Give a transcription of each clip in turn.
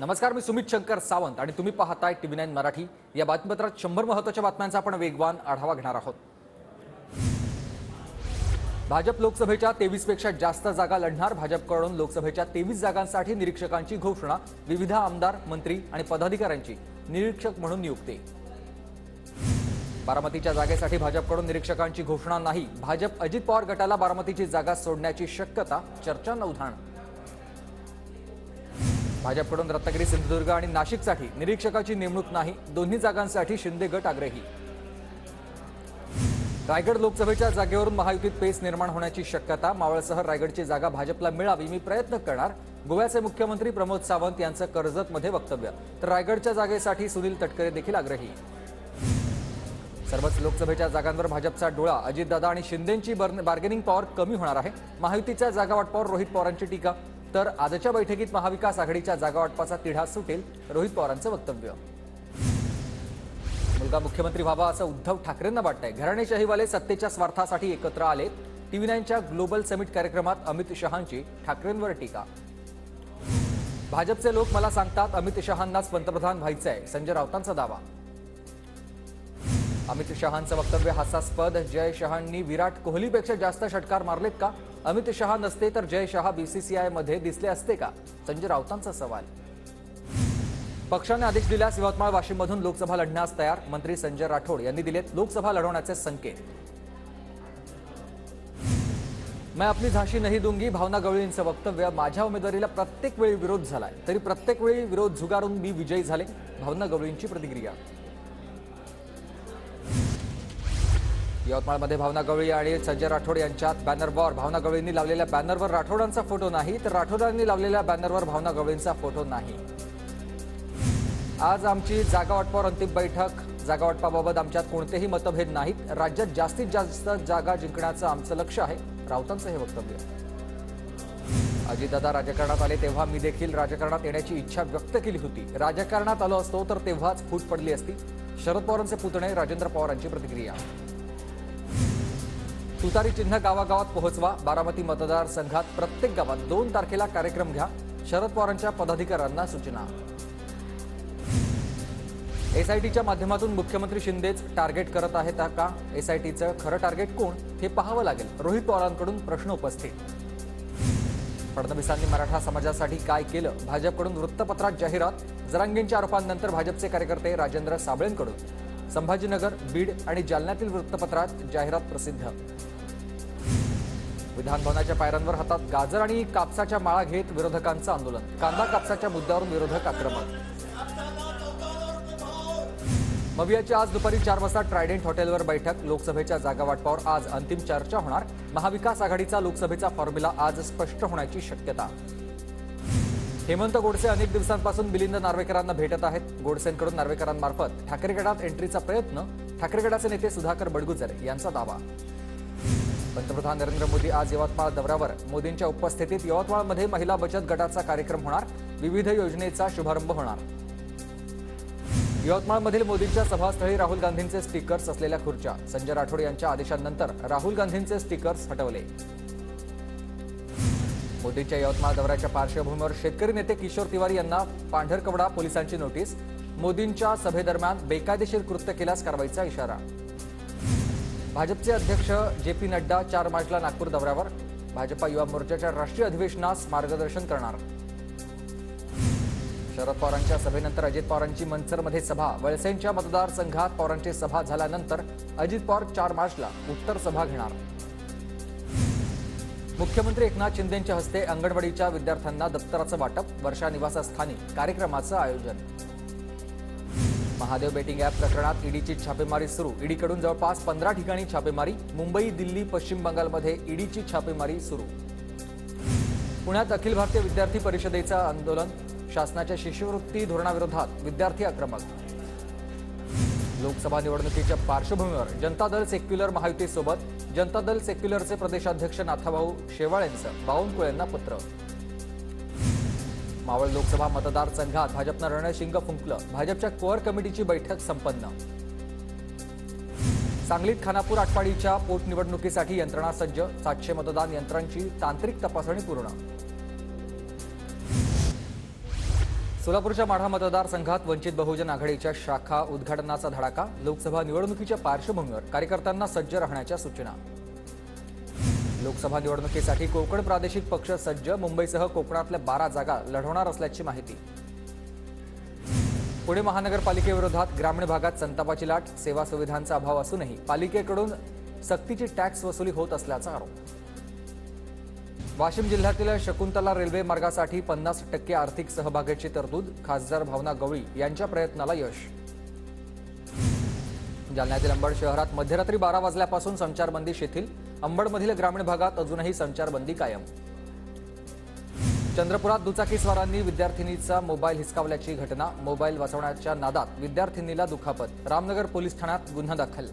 नमस्कार, मी सुमित शंकर सावंत आणि तुम्ही पाहताय TV9 मराठी। या बातमीपत्रात 100 महत्त्वाच्या बातम्यांचा आपण वेगवान आढावा घेणार आहोत। भाजप लोकसभेच्या 23 पेक्षा जास्त जागा लढणार। भाजपकडून लोकसभेच्या 23 जागांसाठी निरीक्षकांची घोषणा। विविध आमदार, मंत्री आणि पदाधिकाऱ्यांची निरीक्षक म्हणून नियुक्ती। बारामतीच्या जागेसाठी भाजपकडून निरीक्षकांची घोषणा नाही। भाजप अजित पवार गटाला बारामतीची जागा सोडण्याची शक्यता, चर्चांना उधाण। भाजपकडून रत्नागिरी, सिंधुदुर्ग आणि नाशिकसाठी निरीक्षकाची नेमणूक नाही। दोन्ही जागांसाठी शिंदे गट आग्रही। रायगड लोकसभेच्या जागेवरून महायुतीत पेच निर्माण होण्याची शक्यता। मावळसह रायगडची जागा भाजपला मिळावी, मी प्रयत्न करणार। गोव्याचे मुख्यमंत्री प्रमोद सावंत यांचं कर्जतमध्ये वक्तव्य। तर रायगडच्या जागेसाठी सुनील तटकरे देखील आग्रही। सर्वच लोकसभेच्या जागांवर भाजपचा डोळा। अजितदादा आणि शिंदेंची बार्गेनिंग पॉवर कमी होणार आहे। महायुतीच्या जागा वाटपावर रोहित पवारांची टीका। तर आजच्या बैठकीत महाविकास आघाडीच्या जागा वाटपाचा तिढा सुटेल, रोहित पवारांचं वक्तव्य। मुलगा मुख्यमंत्री व्हावा असं उद्धव ठाकरेंना वाटतंय। घराणेशाहीवाले सत्तेच्या स्वार्थासाठी एकत्र आले। TV9च्या ग्लोबल समिट कार्यक्रमात अमित शहांची ठाकरेंवर टीका। भाजपचे लोक मला सांगतात अमित शहांनाच पंतप्रधान व्हायचंय, संजय राऊतांचा दावा। अमित शहांचं वक्तव्य हास्यास्पद। जय शहांनी विराट कोहलीपेक्षा जास्त षटकार मारलेत का? अमित शहा नसते तर जय शहा BCCI मध्ये दिसले असते का? संजय राऊतांचा सवाल। पक्षाने आदेश दिल्यास यवतमाळ, वाशिममधून लोकसभा लढण्यास तयार। मंत्री संजय राठोड यांनी दिलेत लोकसभा लढवण्याचे संकेत। मैं अपनी झांसी नहीं दूंगी, भावना गवळींचं वक्तव्य। माझ्या उमेदवारीला प्रत्येक वेळी विरोध झालाय, तरी प्रत्येक वेळी विरोध झुगारून मी विजयी झाले, भावना गवळींची प्रतिक्रिया। यवतमाळमध्ये भावना गवळी आणि संजय राठोड यांच्यात बॅनर वॉर। भावना गवळींनी लावलेल्या बॅनरवर राठोडांचा फोटो नाही, तर राठोडांनी लावलेल्या बॅनरवर भावना गवळींचा फोटो नाही। आज आमची जागा वाटपावर अंतिम बैठक। जागा वाटपाबाबत आमच्यात कोणतेही मतभेद नाहीत। राज्यात जास्तीत जास्त जागा जिंकण्याचं आमचं लक्ष आहे, राऊतांचं हे वक्तव्य। अजितदादा राजकारणात आले तेव्हा मी देखील राजकारणात येण्याची इच्छा व्यक्त केली होती। राजकारणात आलो असतो तर तेव्हाच फूट पडली असती, शरद पवारांचे पुतणे राजेंद्र पवारांची प्रतिक्रिया। तुतारी चिन्ह गावागावात पोहोचवा। बारामती मतदारसंघात प्रत्येक गावात 2 तारखेला कार्यक्रम घ्या, शरद पवारांच्या पदाधिकाऱ्यांना सूचना। SITच्या माध्यमातून मुख्यमंत्री शिंदेच टार्गेट करत आहेत का? SITचं खरं टार्गेट कोण हे पाहावं लागेल, रोहित पवारांकडून प्रश्न उपस्थित। फडणवीसांनी मराठा समाजासाठी काय केलं? भाजपकडून वृत्तपत्रात जाहिरात। जरांगेंच्या आरोपांनंतर भाजपचे कार्यकर्ते राजेंद्र साबळेंकडून संभाजीनगर, बीड आणि जालन्यातील वृत्तपत्रात जाहिरात प्रसिद्ध। विधानभवनाच्या पायऱ्यांवर हातात गाजर आणि कापसाच्या माळा घेत विरोधकांचं आंदोलन। कांदा कापसाच्या मुद्द्यावरून विरोधक आक्रमक। मवियाची आज दुपारी 4 वाजता ट्रायडेंट हॉटेलवर बैठक। लोकसभेच्या जागा वाटपावर आज अंतिम चर्चा होणार। महाविकास आघाडीचा लोकसभेचा फॉर्म्युला आज स्पष्ट होण्याची शक्यता। हेमंत गोडसे अनेक दिवसांपासून मिलिंद नार्वेकरांना भेटत आहेत। गोडसेंकडून नार्वेकरांमार्फत ठाकरे गटात एंट्रीचा प्रयत्न। ठाकरे गटाचे नेते सुधाकर बडगुजर यांचा दावा। पंतप्रधान नरेंद्र मोदी आज यवतमाळ दौऱ्यावर। मोदींच्या उपस्थितीत यवतमाळमध्ये महिला बचत गटाचा कार्यक्रम होणार। विविध योजनेचा शुभारंभ होणार। यवतमाळमधील मोदींच्या सभास्थळी राहुल गांधींचे स्टिकर्स असलेल्या खुर्च्या। संजय राठोड यांच्या आदेशानंतर राहुल गांधींचे स्टिकर्स हटवले। मोदींच्या यवतमाळ दौऱ्याच्या पार्श्वभूमीवर शेतकरी नेते किशोर तिवारी यांना पांढरकवडा पोलिसांची नोटीस। मोदींच्या सभेदरम्यान बेकायदेशीर कृत्य केल्यास कारवाईचा इशारा। भाजपचे अध्यक्ष JP नड्डा 4 मार्चला नागपूर दौऱ्यावर। भाजपा युवा मोर्चाच्या राष्ट्रीय अधिवेशनास मार्गदर्शन करणार। शरद पवारांच्या सभेनंतर अजित पवारांची मनसरमध्ये सभा। वळसेंच्या मतदारसंघात पवारांची सभा झाल्यानंतर अजित पवार 4 मार्चला उत्तर सभा घेणार। मुख्यमंत्री एकनाथ शिंदेंच्या हस्ते अंगणवाडीच्या विद्यार्थ्यांना दप्तराचं वाटप। वर्षा निवासस्थानी कार्यक्रमाचं आयोजन। महादेव बेटिंग ॲप प्रकरणात ईडीची छापेमारी सुरू। ईडीकडून जवळपास 15 ठिकाणी छापेमारी। मुंबई, दिल्ली, पश्चिम बंगालमध्ये ईडीची छापेमारी सुरू। पुण्यात अखिल भारतीय विद्यार्थी परिषदेचं आंदोलन। शासनाच्या शिष्यवृत्ती धोरणाविरोधात विद्यार्थी आक्रमक। लोकसभा निवडणुकीच्या पार्श्वभूमीवर जनता दल सेक्युलर महायुतीसोबत। जनता दल सेक्युलरचे प्रदेशाध्यक्ष नाथाभाऊ शेवाळ यांचं बावनकुळेंना पत्र। मावळ लोकसभा मतदारसंघात भाजपनं रणशिंग फुंकलं। भाजपच्या कोअर कमिटीची बैठक संपन्न। सांगलीत खानापूर आटपाडीच्या पोटनिवडणुकीसाठी यंत्रणा सज्ज। 700 मतदान यंत्रांची तांत्रिक तपासणी पूर्ण। सोलापूरच्या माढा मतदारसंघात वंचित बहुजन आघाडीच्या शाखा उद्घाटनाचा धडाका। लोकसभा निवडणुकीच्या पार्श्वभूमीवर कार्यकर्त्यांना सज्ज राहण्याच्या सूचना। लोकसभा निवडणुकीसाठी कोकण प्रादेशिक पक्ष सज्ज। मुंबईसह कोकणातल्या 12 जागा लढवणार असल्याची माहिती। पुणे महानगरपालिकेविरोधात ग्रामीण भागात संतापाची लाट। सेवा सुविधांचा अभाव असूनही पालिकेकडून सक्तीची टॅक्स वसुली होत असल्याचा आरोप। वाशिम जिल्ह्यातील शकुंतला रेल्वे मार्गासाठी 50% आर्थिक सहभागाची तरतूद। खासदार भावना गवळी यांच्या प्रयत्नाला यश। जालन्यातील अंबड शहरात मध्यरात्री 12 वाजल्यापासून संचारबंदी शिथिल। अंबडमधील ग्रामीण भागात अजूनही संचारबंदी कायम। चंद्रपुरात दुचाकीस्वारांनी विद्यार्थिनीचा मोबाईल हिसकावल्याची घटना। मोबाईल वाचवण्याच्या नादात विद्यार्थिनीला दुखापत। रामनगर पोलीस ठाण्यात गुन्हा दाखल।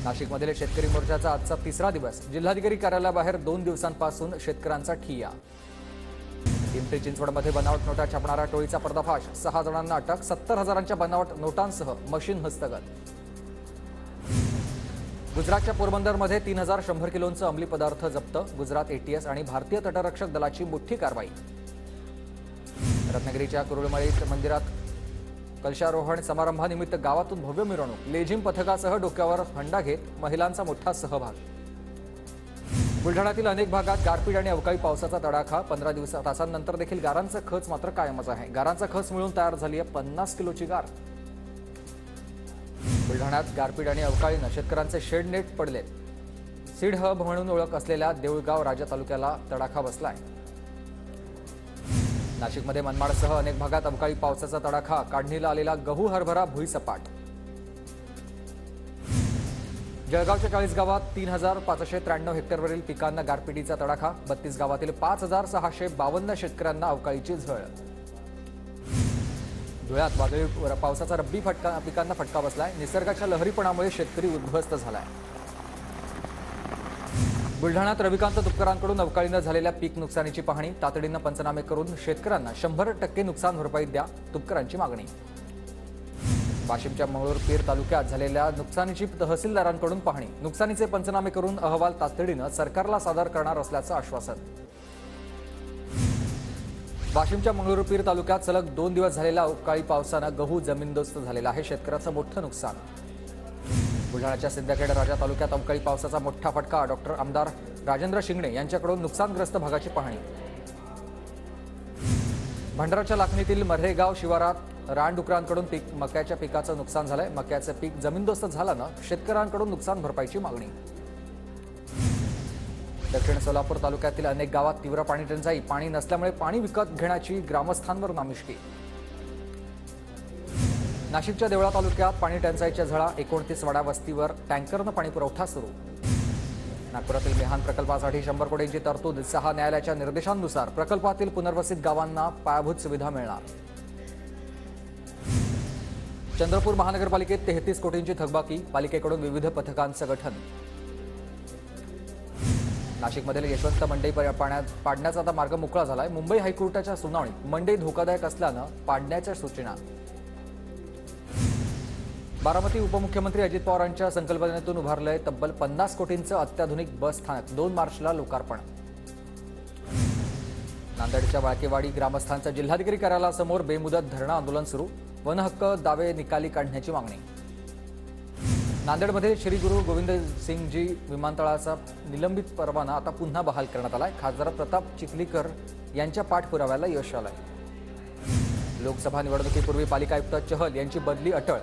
नाशिकमधील शेतकरी मोर्चाचा आजचा तिसरा दिवस। जिल्हाधिकारी कार्यालयाबाहेर 2 दिवसांपासून शेतकऱ्यांचा ठिय्या। पिंपरी चिंचवडमध्ये बनावट नोटा छापणाऱ्या टोळीचा पर्दाफाश। 6 जणांना अटक। 70,000च्या बनावट नोटांसह मशीन हस्तगत। गुजरातच्या पोरबंदरमध्ये 3,100 किलोंचं अंमली पदार्थ जप्त। गुजरात एटीएस आणि भारतीय तटरक्षक दलाची मोठी कारवाई। रत्नागिरीच्या कुरुळमळी मंदिरात कलशारोहण समारंभानिमित्त गावातून भव्य मिरवणूक। लेझिम पथकासह डोक्यावर हंडा घेत महिलांचा मोठा सहभाग। बुलढाण्यातील अनेक भागात गारपीट आणि अवकाळी पावसाचा तडाखा। 15 तासांनंतर देखील गारांचा खच मात्र कायमच आहे। गारांचा खच मिळून तयार झाली आहे 50 किलोची गार। बुलढाण्यात गारपीट आणि अवकाळीनं शेतकऱ्यांचे शेड नेट पडले। सीड हब म्हणून ओळख असलेल्या देऊळगाव राजा तालुक्याला तडाखा बसलाय। नाशिकमध्ये मनमाडसह अनेक भागात अवकाळी पावसाचा तडाखा। काढणीला आलेला गहू हरभरा भुईसपाट। जळगावच्या 40 गावात 3,593 हेक्टरवरील पिकांना गारपिटीचा तडाखा। 32 गावातील 5,652 शेतकऱ्यांना अवकाळीची झळ। धुळ्यात वादळी पावसाचा रब्बी पिकांना फटका बसलाय। निसर्गाच्या लहरीपणामुळे शेतकरी उद्ध्वस्त झालाय। बुलढाण्यात रविकांत तुपकरांकडून अवकाळीनं झालेल्या पीक नुकसानीची पाहणी। तातडीनं पंचनामे करून शेतकऱ्यांना 100% नुकसान भरपाई द्या, तुपकरांची मागणी। वाशिमच्या मंगळूरपीर तालुक्यात झालेल्या नुकसानीची तहसीलदारांकडून पाहणी। नुकसानीचे पंचनामे करून अहवाल तातडीनं सरकारला सादर करणार असल्याचं आश्वासन। वाशिमच्या मंगळूरपीर तालुक्यात सलग 2 दिवस झालेल्या अवकाळी पावसानं गहू जमीनदोस्त झालेला आहे। शेतकऱ्याचं मोठं नुकसान। बुलढाण्याच्या सिंदखेड राजा तालुक्यात अवकाळी पावसाचा मोठा फटका। डॉक्टर आमदार राजेंद्र शिंगणे यांच्याकडून नुकसानग्रस्त भागाची पाहणी। भंडाराच्या लाखणीतील मर्हेगाव शिवारात रानडुकरांकडून मक्याच्या पिकाचं नुकसान झालंय। मक्याचं पीक जमीनदोस्त झाल्यानं शेतकऱ्यांकडून नुकसान भरपाईची मागणी। दक्षिण सोलापूर तालुक्यातील अनेक गावात तीव्र पाणी टंचाई। पाणी नसल्यामुळे पाणी विकत घेण्याची ग्रामस्थांवर नामुष्की। नाशिकच्या देवळा तालुक्यात पाणी टंचाईच्या झळा। 29 वाडा वस्तीवर टँकरनं पाणी पुरवठा सुरू। नागपुरातील मिहान प्रकल्पासाठी 100 कोटींची तरतूद। 6 न्यायालयाच्या निर्देशांनुसार प्रकल्पातील पुनर्वसित गावांना पायाभूत सुविधा मिळणार। चंद्रपूर महानगरपालिकेत 33 कोटींची थकबाकी। पालिकेकडून विविध पथकांचं गठन। नाशिकमधील यशवंत मंडई पाडण्याचा आता मार्ग मोकळा झालाय। मुंबई हायकोर्टाच्या सुनावणीत मंडई धोकादायक असल्यानं पाडण्याच्या सूचना। बारामती उपमुख्यमंत्री अजित पवारांच्या संकल्पनेतून उभारलंय तब्बल 50 कोटींचं अत्याधुनिक बस स्थानक। 2 मार्चला लोकार्पण। नांदेडच्या वाळकेवाडी ग्रामस्थांचं जिल्हाधिकारी कार्यालयासमोर बेमुदत धरणं आंदोलन सुरू। वनहक्क दावे निकाली काढण्याची मागणी। नांदेडमध्ये श्री गुरु गोविंदसिंगजी विमानतळाचा निलंबित परवाना आता पुन्हा बहाल करण्यात आलाय। खासदार प्रताप चिखलीकर यांच्या पाठपुराव्याला यश आलंय। लोकसभा निवडणुकीपूर्वी पालिका आयुक्त चहल यांची बदली अटळ।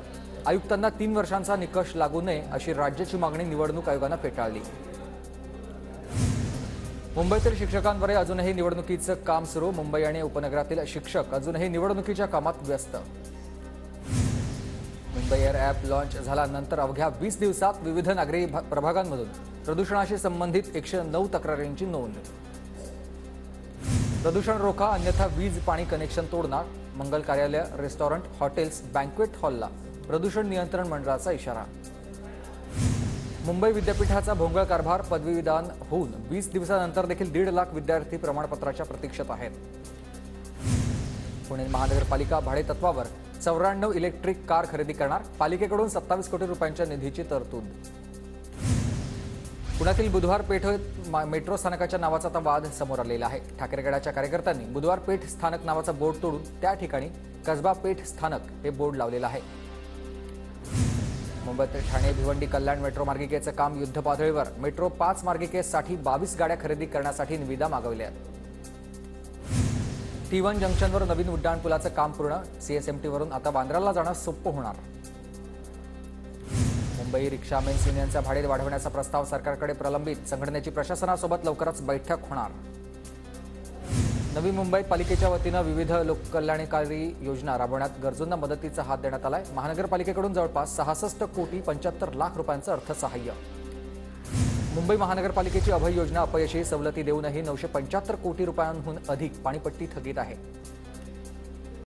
आयुक्तांना 3 वर्षांचा निकष लागू नये अशी राज्याची मागणी निवडणूक आयोगानं फेटाळली। मुंबईतील शिक्षकांवर अजूनही निवडणुकीचं काम सुरू। मुंबई आणि उपनगरातील शिक्षक अजूनही निवडणुकीच्या कामात व्यस्त। मुंबई एअर ॲप लॉन्च झाल्यानंतर अवघ्या 20 दिवसात विविध नागरी प्रभागांमधून प्रदूषणाशी संबंधित 109 तक्रारींची नोंद। प्रदूषण रोखा अन्यथा वीज पाणी कनेक्शन तोडणार। मंगल कार्यालय, रेस्टॉरंट, हॉटेल्स, बँक्वेट हॉलला प्रदूषण नियंत्रण मंडळाचा इशारा। मुंबई विद्यापीठाचा भोंगळ कारभार। पदवीदान होऊन 20 दिवसांनंतर देखील 1.5 लाख विद्यार्थी प्रमाणपत्राच्या प्रतीक्षेत आहेत। पुणे महानगरपालिका भाडेतत्वावर 94 इलेक्ट्रिक कार खरेदी करणार। पालिकेकडून 27 कोटी रुपयांच्या निधीची तरतूद। पुण्यातील बुधवार पेठ मेट्रो स्थानकाच्या नावाचा आता वाद समोर आलेला आहे। ठाकरेगडाच्या कार्यकर्त्यांनी बुधवार पेठ स्थानक नावाचा बोर्ड तोडून त्या ठिकाणी कसबा पेठ स्थानक हे बोर्ड लावलेलं आहे। मुंबईत ठाणे भिवंडी कल्याण मेट्रो मार्गिकेचं काम युद्धपातळीवर। मेट्रो 5 मार्गिकेसाठी 22 गाड्या खरेदी करण्यासाठी निविदा मागवल्या आहेत। T1 जंक्शनवर नवीन उड्डाणपुलाचं काम पूर्ण। CSMT वरून आता बांद्राला जाणं सोपं होणार। मुंबई रिक्षा मेन्स युनियनचा भाडे वाढवण्याचा प्रस्ताव सरकारकडे प्रलंबित। संघटनेची प्रशासनासोबत लवकरच बैठक होणार। नवी मुंबई पालिकेच्या वतीनं विविध लोककल्याणकारी योजना राबवण्यात गरजूंना मदतीचा हात देण्यात आलाय। महानगरपालिकेकडून जवळपास 66 कोटी 75 लाख रुपयांचं अर्थसहाय्य। मुंबई महानगरपालिकेची अभय योजना अपयशी। सवलती देऊनही 975 कोटी रुपयांहून अधिक पाणीपट्टी थकीत आहे।